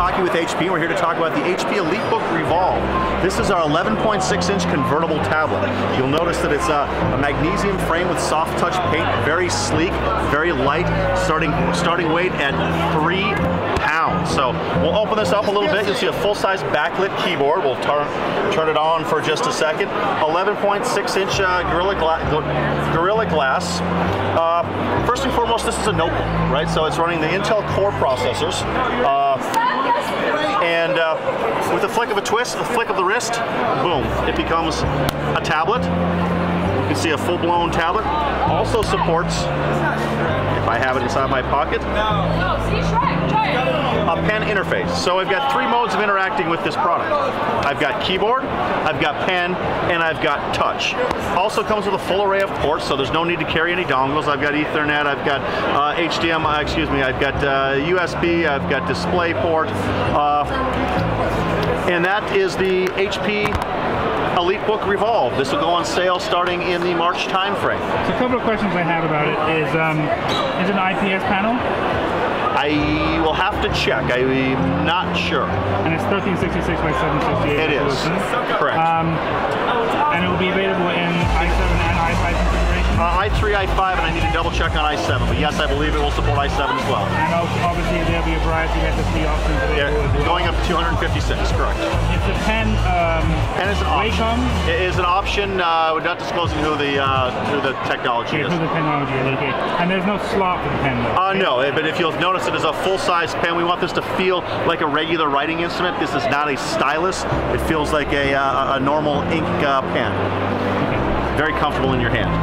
Hockey with HP. We're here to talk about the HP EliteBook Revolve. This is our 11.6-inch convertible tablet. You'll notice that it's a magnesium frame with soft touch paint, very sleek, very light, starting weight at 3 pounds. So we'll open this up a little bit. You'll see a full-size backlit keyboard. We'll turn it on for just a second. 11.6-inch Gorilla Glass. First and foremost, this is a notebook, right? So it's running the Intel Core processors. With the flick of a twist, the flick of the wrist, boom, it becomes a tablet. You can see a full-blown tablet. Also supports, if I have it inside my pocket, a pen interface. So I've got 3 modes of interacting with this product. I've got keyboard, I've got pen, and I've got touch. Also comes with a full array of ports, so there's no need to carry any dongles. I've got Ethernet, I've got HDMI, I've got USB, I've got DisplayPort, and that is the HP EliteBook Revolve. This will go on sale starting in the March timeframe. So a couple of questions I have about it is it an IPS panel? I will have to check. I'm not sure. And it's 1366 by 768. It is. Correct. And it will be available in i7 and i5 configuration? i3, i5, and I need to double check on i7. But yes, I believe it will support i7 as well. And obviously there'll be a variety of SSD options available as well. Going up to 256, correct. It's a pen. Pen is an option. Wacom? It is an option. We're not disclosing who the technology is. Who the technology is, okay. And there's no slot for the pen though? No, but if you'll notice, it is a full-size pen. We want this to feel like a regular writing instrument. This is not a stylus. It feels like a normal ink pen. Okay. Very comfortable in your hand.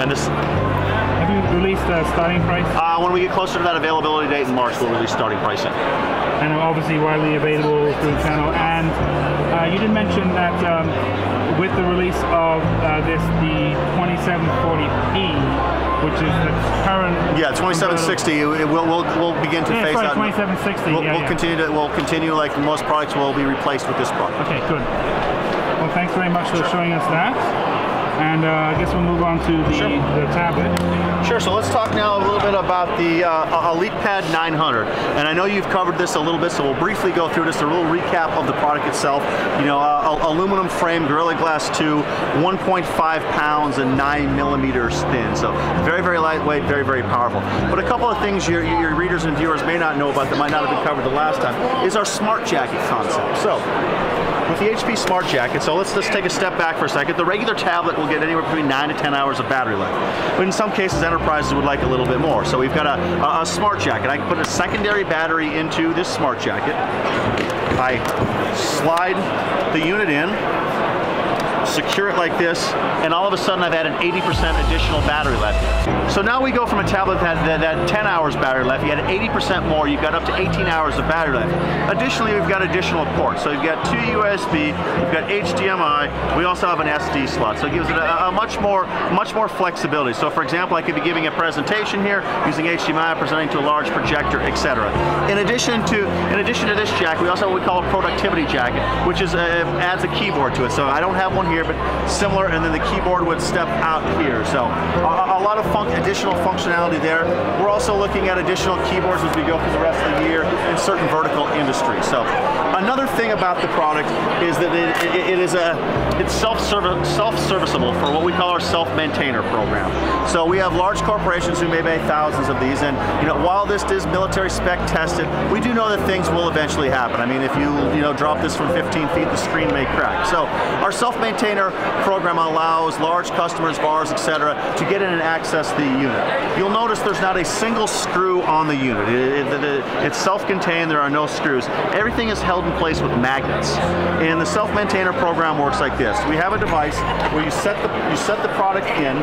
And this. Have you released a starting price? When we get closer to that availability date in March, we'll release starting pricing. And obviously widely available through the channel. And you did mention that with the release of the 2740p, which is the current. Yeah, 2760. We'll begin to phase out. 2760. We'll continue like most products will be replaced with this product. Okay, good. Well, thanks very much for showing us that. And I guess we'll move on to the tablet. Sure, so let's talk now a little bit about the ElitePad 900. And I know you've covered this a little bit, so we'll briefly go through just a little recap of the product itself. You know, aluminum frame, Gorilla Glass 2, 1.5 pounds and 9 millimeters thin. So very, very lightweight, very, very powerful. But a couple of things your readers and viewers may not know about that might not have been covered the last time is our smart jacket concept. So, with the HP Smart Jacket, so let's take a step back for a second. The regular tablet will get anywhere between 9 to 10 hours of battery life. But in some cases, enterprises would like a little bit more. So we've got a Smart Jacket. I can put a secondary battery into this Smart Jacket. I slide the unit in, secure it like this, and all of a sudden I've added 80% additional battery life. So now we go from a tablet that had 10 hours battery life, you added 80% more, you've got up to 18 hours of battery life. Additionally, we've got additional ports. So you've got 2 USB, we've got HDMI, we also have an SD slot. So it gives it a much more flexibility. So for example, I could be giving a presentation here using HDMI, presenting to a large projector, etc. In addition to this jacket, we also have what we call a productivity jacket, which is adds a keyboard to it. So I don't have one here, but similar, and then the keyboard would step out here. So a lot of additional functionality there. We're also looking at additional keyboards as we go through the rest of the year in certain vertical industries. So another thing about the product is that it's self-serviceable for what we call our self-maintainer program. So we have large corporations who may make thousands of these, and while this is military spec tested, we do know that things will eventually happen. I mean, if you drop this from 15 feet, the screen may crack. So our self-maintainer program allows large customers, VARs, etc., to get in and access the unit. You'll notice there's not a single screw on the unit. It's self-contained, there are no screws. Everything is held in place with magnets. And the self-maintainer program works like this. We have a device where you set the product in,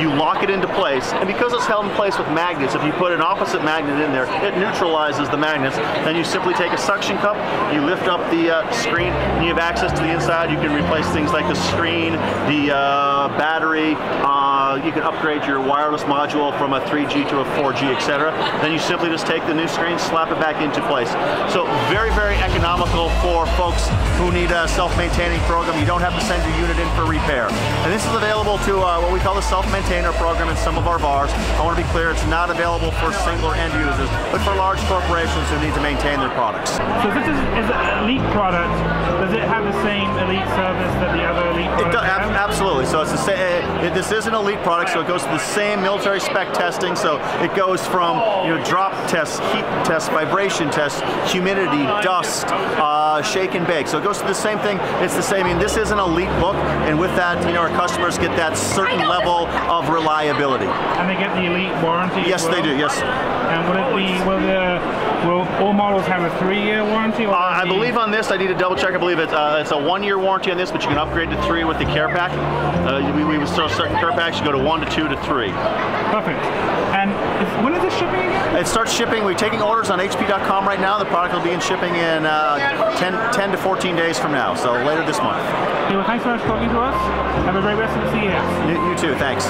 you lock it into place, and because it's held in place with magnets, if you put an opposite magnet in there, it neutralizes the magnets. Then you simply take a suction cup, you lift up the screen, and you have access to the inside. You can replace things like the screen, the battery, you can upgrade your wireless module from a 3G to a 4G, etc. Then you simply just take the new screen, slap it back into place. So very, very economical for folks who need a self-maintaining program. You don't have to send your unit in for repair. And this is available to what we call the self-maintainer program in some of our VARs. I want to be clear, it's not available for single end users, but for large corporations who need to maintain their products. So this is an Elite product. Does it have the same Elite service that the other Elite products have? Absolutely. So it's the same. This is an Elite product, so it goes to the same military spec testing. So it goes from drop tests, heat tests, vibration tests, humidity, dust, shake and bake. So it goes to the same thing. It's the same. I mean, this is an Elite book, and with that, our customers get that certain level of reliability. And they get the Elite warranty. Yes, they do. Yes. And will all models have a 3-year warranty? I believe on this, I need to double check. I believe it's a 1-year warranty on this, but you can upgrade to 3 with the care pack. We would start certain care packs. You go to 1 to 2 to 3. Perfect. And when is it shipping again? It starts shipping. We're taking orders on HP.com right now. The product will be in shipping in 10 to 14 days from now, so later this month. Okay, well, thanks so much for talking to us. Have a great rest of the CES. You too. Thanks.